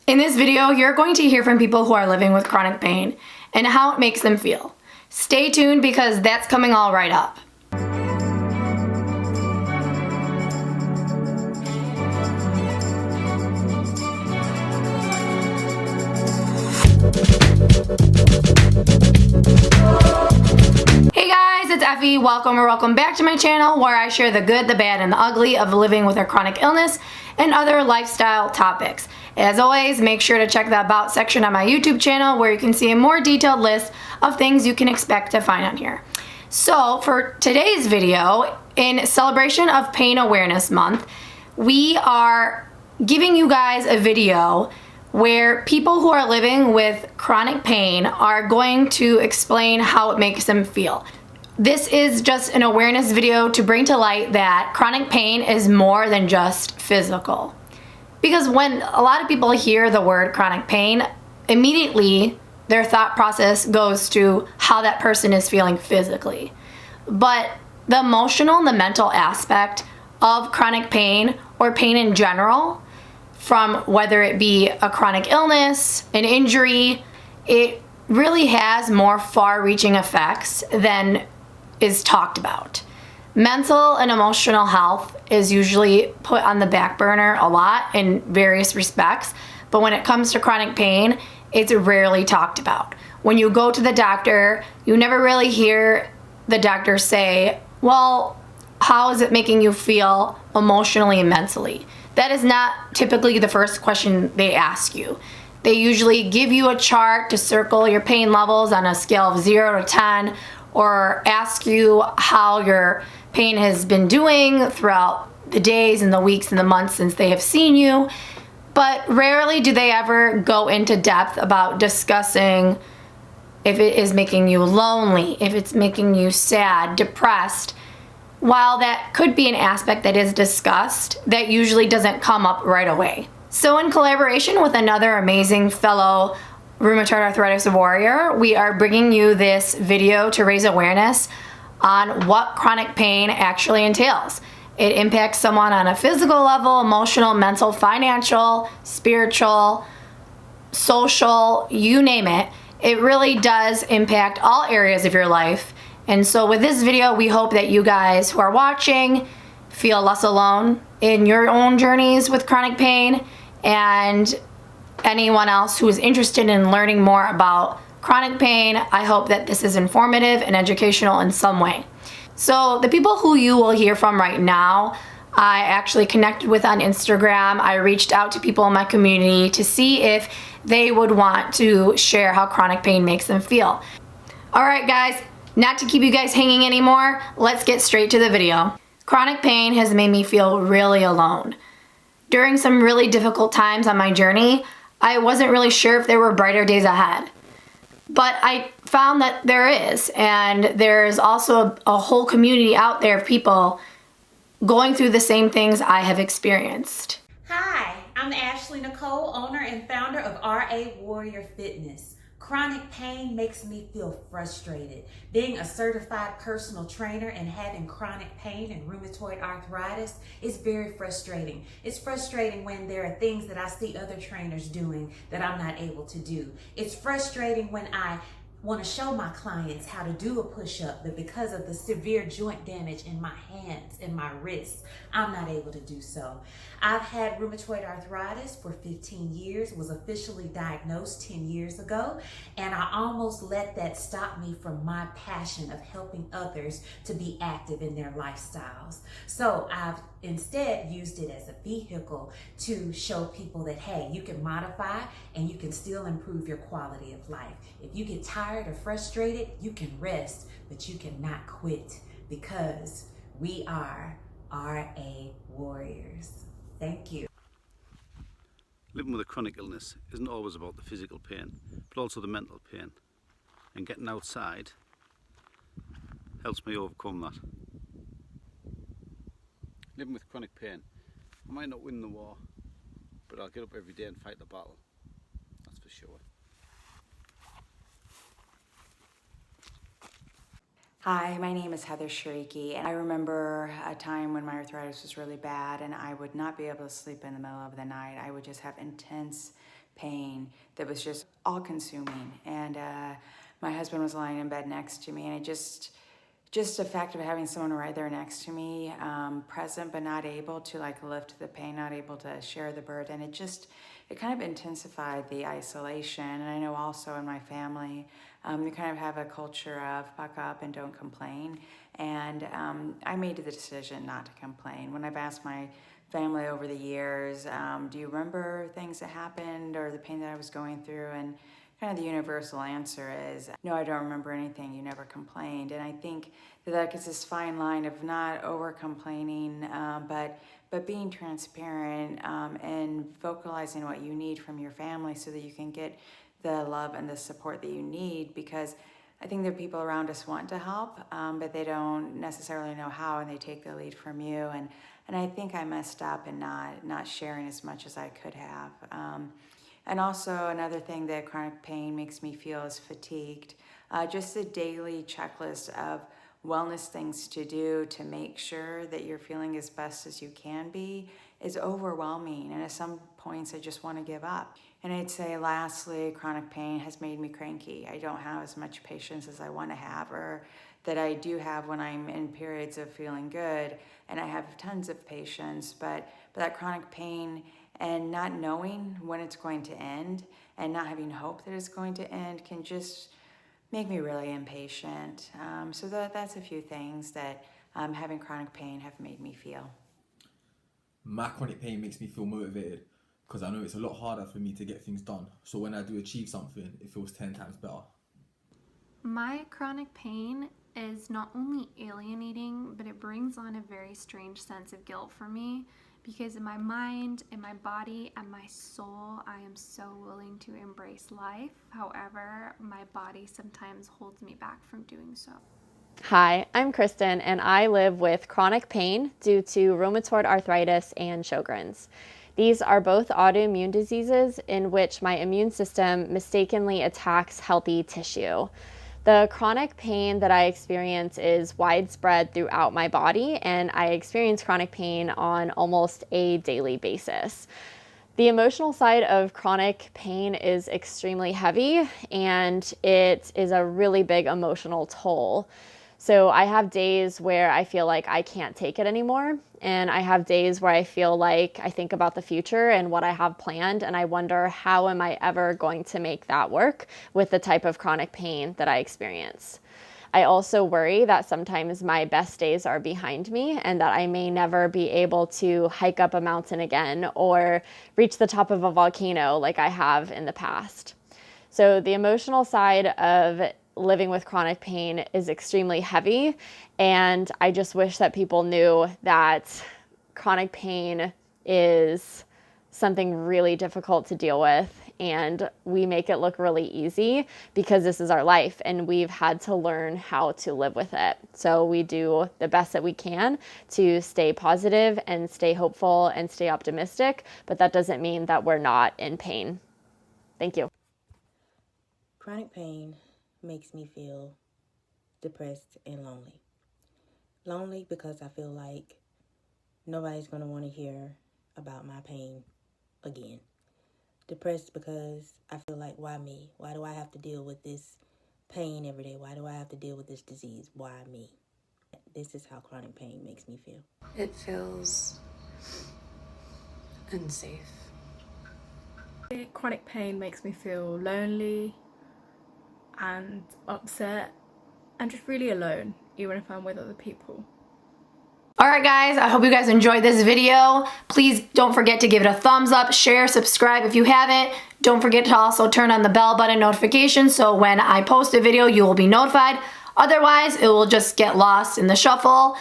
In this video, you're going to hear from people who are living with chronic pain and how it makes them feel. Stay tuned because that's coming all right up. Hey guys, it's Effie. Welcome back to my channel where I share the good, the bad, and the ugly of living with a chronic illness and other lifestyle topics. As always, make sure to check the About section on my YouTube channel where you can see a more detailed list of things you can expect to find on here. So for today's video, in celebration of Pain Awareness Month, we are giving you guys a video where people who are living with chronic pain are going to explain how it makes them feel. This is just an awareness video to bring to light that chronic pain is more than just physical. Because when a lot of people hear the word chronic pain, immediately their thought process goes to how that person is feeling physically. But the emotional and the mental aspect of chronic pain or pain in general, from whether it be a chronic illness, an injury, it really has more far-reaching effects than is talked about. Mental and emotional health is usually put on the back burner a lot in various respects, but when it comes to chronic pain, it's rarely talked about. When you go to the doctor, you never really hear the doctor say, well, how is it making you feel emotionally and mentally? That is not typically the first question they ask you. They usually give you a chart to circle your pain levels on a scale of 0 to 10, or ask you how your pain has been doing throughout the days and the weeks and the months since they have seen you. But rarely do they ever go into depth about discussing if it is making you lonely, if it's making you sad, depressed. While that could be an aspect that is discussed, that usually doesn't come up right away. So in collaboration with another amazing fellow rheumatoid arthritis warrior, we are bringing you this video to raise awareness on what chronic pain actually entails. It impacts someone on a physical level, emotional, mental, financial, spiritual, social, you name it. It really does impact all areas of your life. And so with this video, we hope that you guys who are watching feel less alone in your own journeys with chronic pain, and anyone else who is interested in learning more about chronic pain, I hope that this is informative and educational in some way. So the people who you will hear from right now, I actually connected with on Instagram. I reached out to people in my community to see if they would want to share how chronic pain makes them feel. All right, guys, not to keep you guys hanging anymore, let's get straight to the video. Chronic pain has made me feel really alone. During some really difficult times on my journey, I wasn't really sure if there were brighter days ahead. But I found that there is, and there's also a whole community out there of people going through the same things I have experienced. Hi, I'm Ashley Nicole, owner and founder of RA Warrior Fitness. Chronic pain makes me feel frustrated. Being a certified personal trainer and having chronic pain and rheumatoid arthritis is very frustrating. It's frustrating when there are things that I see other trainers doing that I'm not able to do. It's frustrating when I want to show my clients how to do a push-up, but because of the severe joint damage in my hands and my wrists, I'm not able to do so. I've had rheumatoid arthritis for 15 years, was officially diagnosed 10 years ago, and I almost let that stop me from my passion of helping others to be active in their lifestyles. So I've instead used it as a vehicle to show people that, hey, you can modify and you can still improve your quality of life. If you get tired or frustrated, you can rest, but you cannot quit, because we are RA Warriors. Thank you. Living with a chronic illness isn't always about the physical pain, but also the mental pain. And getting outside helps me overcome that. Living with chronic pain, I might not win the war, but I'll get up every day and fight the battle. That's for sure. Hi, my name is Heather Shariki, and I remember a time when my arthritis was really bad and I would not be able to sleep in the middle of the night. I would just have intense pain that was just all consuming. And my husband was lying in bed next to me, and just the fact of having someone right there next to me, present but not able to like lift the pain, not able to share the burden, it kind of intensified the isolation. And I know also in my family, we kind of have a culture of buck up and don't complain. And I made the decision not to complain. When I've asked my family over the years, do you remember things that happened or the pain that I was going through? And kind of the universal answer is, no, I don't remember anything, you never complained. And I think that it's this fine line of not over complaining, but being transparent and vocalizing what you need from your family so that you can get the love and the support that you need, because I think the people around us want to help, but they don't necessarily know how, and they take the lead from you. And I think I messed up in not sharing as much as I could have. And also another thing that chronic pain makes me feel is fatigued. Just a daily checklist of wellness things to do to make sure that you're feeling as best as you can be is overwhelming. And at some points I just want to give up. And I'd say lastly, chronic pain has made me cranky. I don't have as much patience as I want to have, or that I do have when I'm in periods of feeling good, and I have tons of patience, but that chronic pain and not knowing when it's going to end and not having hope that it's going to end can just make me really impatient. So that's a few things that having chronic pain have made me feel. My chronic pain makes me feel motivated because I know it's a lot harder for me to get things done. So when I do achieve something, it feels 10 times better. My chronic pain is not only alienating, but it brings on a very strange sense of guilt for me, because in my mind, in my body, and my soul, I am so willing to embrace life. However, my body sometimes holds me back from doing so. Hi, I'm Kristen, and I live with chronic pain due to rheumatoid arthritis and Sjogren's. These are both autoimmune diseases in which my immune system mistakenly attacks healthy tissue. The chronic pain that I experience is widespread throughout my body, and I experience chronic pain on almost a daily basis. The emotional side of chronic pain is extremely heavy, and it is a really big emotional toll. So I have days where I feel like I can't take it anymore, and I have days where I feel like I think about the future and what I have planned, and I wonder, how am I ever going to make that work with the type of chronic pain that I experience? I also worry that sometimes my best days are behind me and that I may never be able to hike up a mountain again or reach the top of a volcano like I have in the past. So the emotional side of living with chronic pain is extremely heavy, and I just wish that people knew that chronic pain is something really difficult to deal with, and we make it look really easy because this is our life and we've had to learn how to live with it. So we do the best that we can to stay positive and stay hopeful and stay optimistic, but that doesn't mean that we're not in pain. Thank you. Chronic pain makes me feel depressed and lonely. Lonely because I feel like nobody's going to want to hear about my pain again. Depressed because I feel like, why me? Why do I have to deal with this pain every day? Why do I have to deal with this disease? Why me? This is how chronic pain makes me feel. It feels unsafe. Chronic pain makes me feel lonely and upset and just really alone, even if I'm with other people. Alright guys, I hope you guys enjoyed this video. Please don't forget to give it a thumbs up, share, subscribe if you haven't. Don't forget to also turn on the bell button notification so when I post a video you will be notified. Otherwise, it will just get lost in the shuffle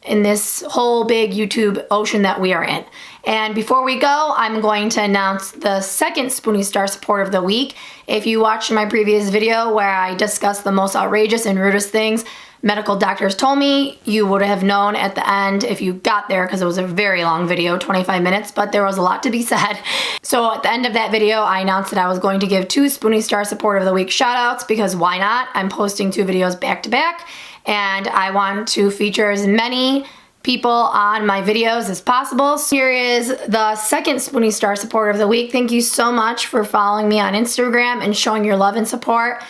in this whole big YouTube ocean that we are in. And before we go, I'm going to announce the second Spoonie Star Support of the Week. If you watched my previous video where I discussed the most outrageous and rudest things medical doctors told me, you would have known at the end if you got there, because it was a very long video, 25 minutes, but there was a lot to be said. So at the end of that video, I announced that I was going to give 2 Spoonie Star Support of the Week shoutouts, because why not? I'm posting 2 videos back to back, and I want to feature as many people on my videos as possible. So here is the second Spoonie Star supporter of the week. Thank you so much for following me on Instagram and showing your love and support.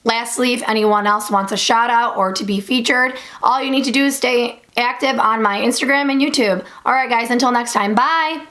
Lastly, if anyone else wants a shout out or to be featured, all you need to do is stay active on my Instagram and YouTube. All right, guys, until next time, bye.